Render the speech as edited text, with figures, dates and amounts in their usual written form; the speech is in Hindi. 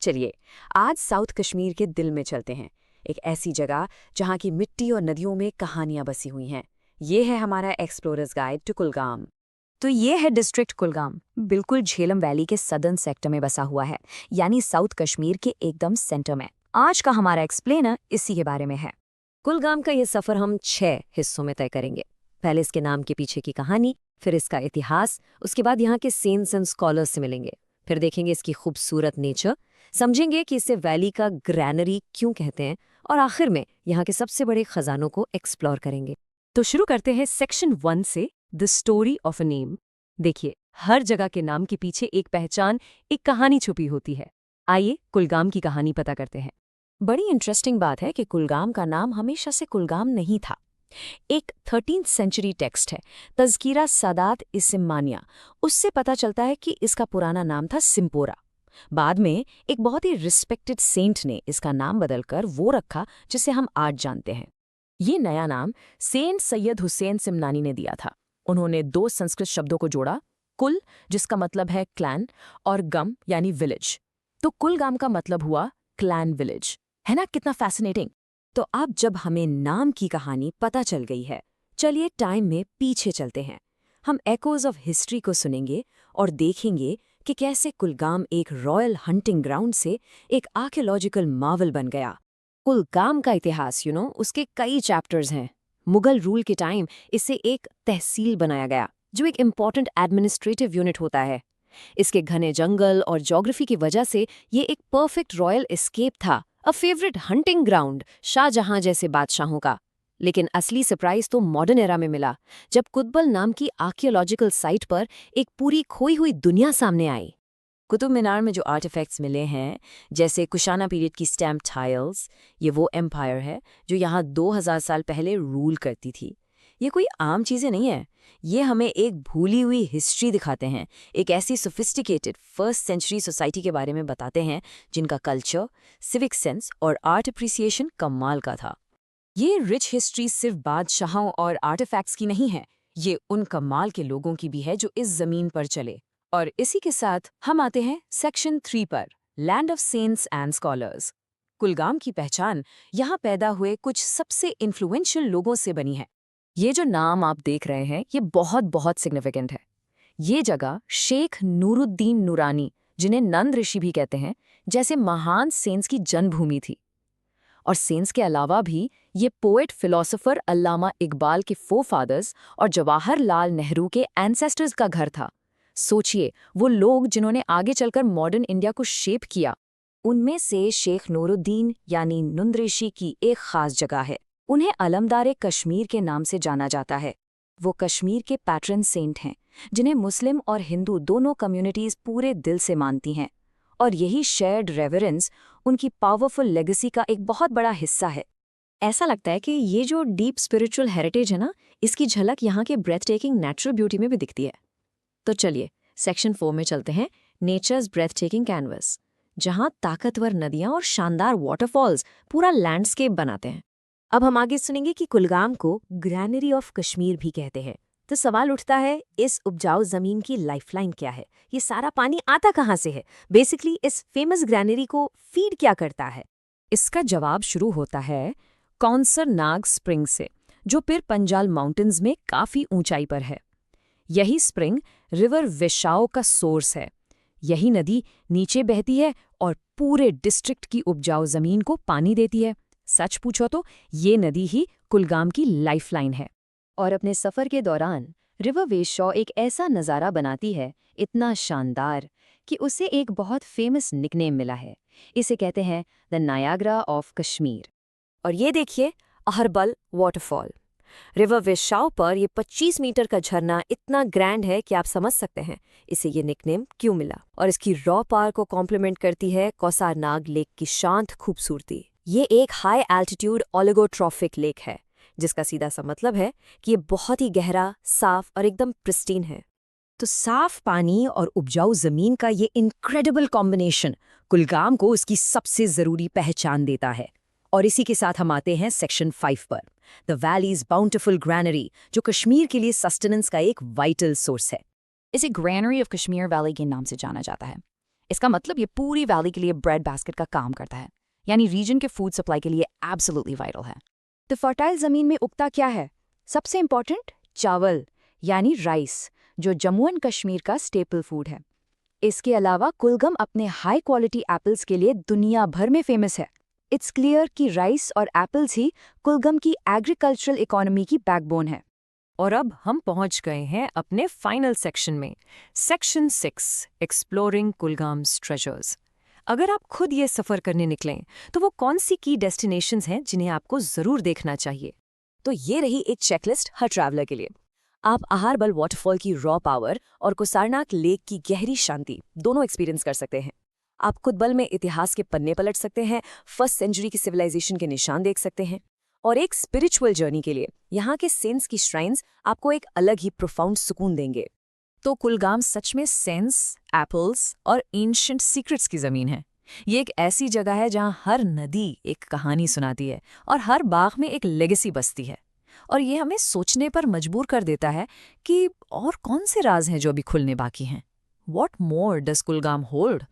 चलिए आज साउथ कश्मीर के दिल में चलते हैं, एक ऐसी जगह जहाँ की मिट्टी और नदियों में कहानियां बसी हुई हैं। ये है हमारा एक्सप्लोरर्स गाइड टू कुलगाम। तो ये है डिस्ट्रिक्ट कुलगाम, बिल्कुल झेलम वैली के सदर्न सेक्टर में बसा हुआ है, यानी साउथ कश्मीर के एकदम सेंटर में। आज का हमारा एक्सप्लेनर इसी के बारे में है। कुलगाम का ये सफ़र हम 6 हिस्सों में तय करेंगे। पहले इसके नाम के पीछे की कहानी, फिर इसका इतिहास, उसके बाद यहाँ के सेंट्स एंड स्कॉलर्स से मिलेंगे, फिर देखेंगे इसकी खूबसूरत नेचर, समझेंगे कि इसे वैली का ग्रैनरी क्यों कहते हैं, और आखिर में यहाँ के सबसे बड़े खजानों को एक्सप्लोर करेंगे। तो शुरू करते हैं सेक्शन 1 से, the story of a name. देखिए, हर जगह के नाम के पीछे एक पहचान, एक कहानी छुपी होती है। आइए कुलगाम की कहानी पता करते हैं। बड़ी इंटरेस्टिंग बात है कि कुलगाम का नाम हमेशा से कुलगाम नहीं था। एक 13th सेंचुरी टेक्स्ट है, तज़किरा सादात इस्मानिया, उससे पता चलता है कि इसका पुराना नाम था सिम्पोरा। बाद में एक बहुत ही रिस्पेक्टेड सेंट ने इसका नाम बदलकर वो रखा जिसे हम आज जानते हैं। ये नया नाम सेंट सैयद हुसैन सिमनानी ने दिया था। उन्होंने 2 संस्कृत शब्दों को जोड़ा, कुल जिसका मतलब है क्लैन और गम यानी विलेज। तो कुलगाम का मतलब हुआ क्लैन विलेज। है ना कितना फैसिनेटिंग। तो अब जब हमें नाम की कहानी पता चल गई है, चलिए टाइम में पीछे चलते हैं। हम एकोज ऑफ हिस्ट्री को सुनेंगे और देखेंगे कि कैसे कुलगाम एक रॉयल हंटिंग ग्राउंड से एक आर्कियोलॉजिकल मार्वल बन गया। कुलगाम का इतिहास उसके कई चैप्टर्स हैं। मुगल रूल के टाइम इसे एक तहसील बनाया गया, जो एक इम्पॉर्टेंट एडमिनिस्ट्रेटिव यूनिट होता है। इसके घने जंगल और ज्योग्राफी की वजह से ये एक परफेक्ट रॉयल एस्केप था, a favourite hunting ground Shah Jahan जैसे बादशाहों का। लेकिन असली सरप्राइज तो मॉडर्न एरा में मिला, जब कुतुब नाम की आर्कियोलॉजिकल साइट पर एक पूरी खोई हुई दुनिया सामने आई। कुतुब मीनार में जो आर्टिफैक्ट्स मिले हैं, जैसे कुशाना पीरियड की स्टैम्प टाइल्स, ये वो एम्पायर है जो यहाँ 2000 साल पहले रूल करती थी। ये कोई आम चीज़ें नहीं है, ये हमें एक भूली हुई हिस्ट्री दिखाते हैं, एक ऐसी सोफिस्टिकेटेड 1st सेंचुरी सोसाइटी के बारे में बताते हैं जिनका कल्चर, सिविक सेंस और आर्ट अप्रिसिएशन कमाल का था। ये रिच हिस्ट्री सिर्फ बादशाहों और आर्टिफैक्ट्स की नहीं है, ये उन कमाल के लोगों की भी है जो इस जमीन पर चले। और इसी के साथ हम आते हैं सेक्शन 3 पर, land of cents and scholars. Kulgam की पहचान यहाँ पैदा हुए कुछ सबसे इन्फ्लुएंशियल लोगों से बनी है। ये जो नाम आप देख रहे हैं, ये बहुत बहुत सिग्निफिकेंट है। ये जगह शेख नूरुद्दीन नूरानी, जिन्हें नंद ऋषि भी कहते हैं, जैसे महान सेंट्स की जन्मभूमि थी। और सेंट्स के अलावा भी ये पोएट फिलोसोफर अल्लामा इकबाल के फोरफादर्स और जवाहरलाल नेहरू के एंसेस्टर्स का घर था। सोचिए, वो लोग जिन्होंने आगे चलकर मॉडर्न इंडिया को शेप किया। उनमें से शेख नूरुद्दीन यानी नंद ऋषि की एक खास जगह है। उन्हें अलमदारे कश्मीर के नाम से जाना जाता है। वो कश्मीर के पैट्रन सेंट हैं, जिन्हें मुस्लिम और हिंदू दोनों कम्युनिटीज पूरे दिल से मानती हैं। और यही शेयर्ड रेवरेंस उनकी पावरफुल लेगेसी का एक बहुत बड़ा हिस्सा है। ऐसा लगता है कि ये जो डीप स्पिरिचुअल हेरिटेज है ना, इसकी झलक यहाँ के ब्रेथ टेकिंग नेचुरल ब्यूटी में भी दिखती है। तो चलिए सेक्शन 4 में चलते हैं, नेचर्स ब्रेथ टेकिंग कैनवस, जहाँ ताकतवर नदियाँ और शानदार वाटरफॉल्स पूरा लैंडस्केप बनाते हैं। अब हम आगे सुनेंगे कि कुलगाम को ग्रैनरी ऑफ कश्मीर भी कहते हैं। तो सवाल उठता है, इस उपजाऊ जमीन की लाइफलाइन क्या है? ये सारा पानी आता कहाँ से है? बेसिकली इस फेमस ग्रैनरी को फीड क्या करता है? इसका जवाब शुरू होता है कौंसर नाग स्प्रिंग से, जो फिर पंजाल माउंटेन्स में काफ़ी ऊंचाई पर है। यही स्प्रिंग रिवर वेशाओ का सोर्स है। यही नदी नीचे बहती है और पूरे डिस्ट्रिक्ट की उपजाऊ जमीन को पानी देती है। सच पूछो तो ये नदी ही कुलगाम की लाइफलाइन है। और अपने सफ़र के दौरान रिवर वेशाओ एक ऐसा नज़ारा बनाती है, इतना शानदार, कि उसे एक बहुत फेमस निकनेम मिला है। इसे कहते हैं द नायाग्रा ऑफ कश्मीर। और ये देखिए, अहरबल वाटरफॉल। रिवर वेशाओ पर ये 25 मीटर का झरना इतना ग्रैंड है कि आप समझ सकते हैं इसे ये निकनेम क्यों मिला। और इसकी रॉ पार को कॉम्प्लीमेंट करती है कौसार नाग लेक की शांत खूबसूरती। ये एक हाई एल्टीट्यूड ओलिगोट्रॉफिक लेक है, जिसका सीधा सा मतलब है कि ये बहुत ही गहरा, साफ और एकदम प्रिस्टीन है। तो साफ पानी और उपजाऊ जमीन का ये इनक्रेडिबल कॉम्बिनेशन कुलगाम को उसकी सबसे ज़रूरी पहचान देता है। और इसी के साथ हम आते हैं सेक्शन 5 पर, द वैलीज बाउंटिफुल ग्रैनरी, जो कश्मीर के लिए सस्टेनेंस का एक वाइटल सोर्स है। इसे ग्रैनरी ऑफ कश्मीर वैली के नाम से जाना जाता है। इसका मतलब ये पूरी वैली के लिए ब्रेड बास्केट का काम करता है, यानी रीजन के फूड सप्लाई के लिए एब्सोल्युटली वाइटल है। तो फर्टाइल ज़मीन में उगता क्या है? सबसे इम्पॉर्टेंट चावल यानी राइस, जो जम्मू एंड कश्मीर का स्टेपल फूड है। इसके अलावा कुलगम अपने हाई क्वालिटी एप्पल्स के लिए दुनिया भर में फेमस है। इट्स क्लियर कि राइस और एप्पल्स ही कुलगम की एग्रीकल्चरल इकोनॉमी की बैकबोन है। और अब हम पहुंच गए हैं अपने फाइनल सेक्शन में, सेक्शन 6, एक्सप्लोरिंग कुलगाम्स ट्रेजर्स। अगर आप खुद ये सफ़र करने निकलें तो वो कौन सी की डेस्टिनेशंस हैं जिन्हें आपको ज़रूर देखना चाहिए? तो ये रही एक चेकलिस्ट हर ट्रैवलर के लिए। आप अहारबल वाटरफॉल की रॉ पावर और कुसारनाक लेक की गहरी शांति दोनों एक्सपीरियंस कर सकते हैं। आप कुतबल में इतिहास के पन्ने पलट सकते हैं, फर्स्ट सेंचुरी की सिविलाइजेशन के निशान देख सकते हैं। और एक स्पिरिचुअल जर्नी के लिए यहाँ के सेंस की श्राइन्स आपको एक अलग ही प्रोफाउंड सुकून देंगे। तो कुलगाम सच में सेंस, एप्पल्स और एंशिएंट सीक्रेट्स की ज़मीन है। ये एक ऐसी जगह है जहाँ हर नदी एक कहानी सुनाती है और हर बाग में एक लेगेसी बसती है। और ये हमें सोचने पर मजबूर कर देता है कि और कौन से राज हैं जो अभी खुलने बाकी हैं। What more does Kulgam hold?